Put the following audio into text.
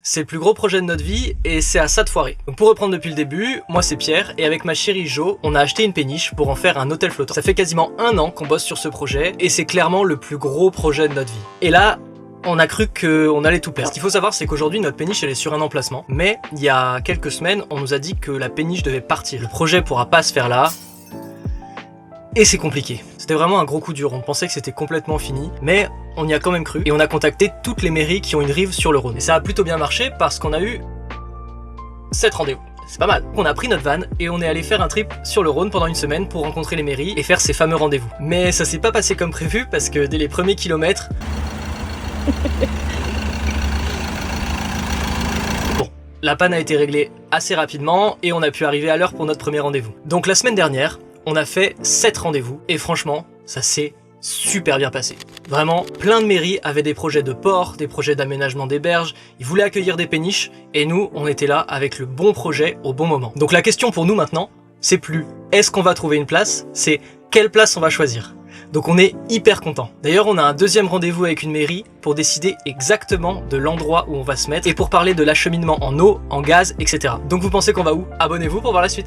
C'est le plus gros projet de notre vie et c'est à ça de foirer. Donc pour reprendre depuis le début, moi c'est Pierre et avec ma chérie Jo, on a acheté une péniche pour en faire un hôtel flottant. Ça fait quasiment 1 an qu'on bosse sur ce projet et c'est clairement le plus gros projet de notre vie. Et là, on a cru qu'on allait tout perdre. Ce qu'il faut savoir, c'est qu'aujourd'hui, notre péniche, elle est sur un emplacement. Mais il y a quelques semaines, on nous a dit que la péniche devait partir. Le projet pourra pas se faire là. Et c'est compliqué. C'était vraiment un gros coup dur. On pensait que c'était complètement fini. Mais on y a quand même cru. Et on a contacté toutes les mairies qui ont une rive sur le Rhône. Et ça a plutôt bien marché parce qu'on a eu 7 rendez-vous. C'est pas mal. On a pris notre van et on est allé faire un trip sur le Rhône pendant une semaine pour rencontrer les mairies et faire ces fameux rendez-vous. Mais ça s'est pas passé comme prévu parce que dès les premiers kilomètres... Bon, la panne a été réglée assez rapidement et on a pu arriver à l'heure pour notre premier rendez-vous. Donc la semaine dernière, on a fait 7 rendez-vous et franchement, ça s'est super bien passé. Vraiment, plein de mairies avaient des projets de port, des projets d'aménagement des berges, ils voulaient accueillir des péniches et nous, on était là avec le bon projet au bon moment. Donc la question pour nous maintenant, c'est plus est-ce qu'on va trouver une place, c'est quelle place on va choisir. Donc on est hyper content. D'ailleurs, on a un deuxième rendez-vous avec une mairie pour décider exactement de l'endroit où on va se mettre et pour parler de l'acheminement en eau, en gaz, etc. Donc vous pensez qu'on va où? Abonnez-vous pour voir la suite.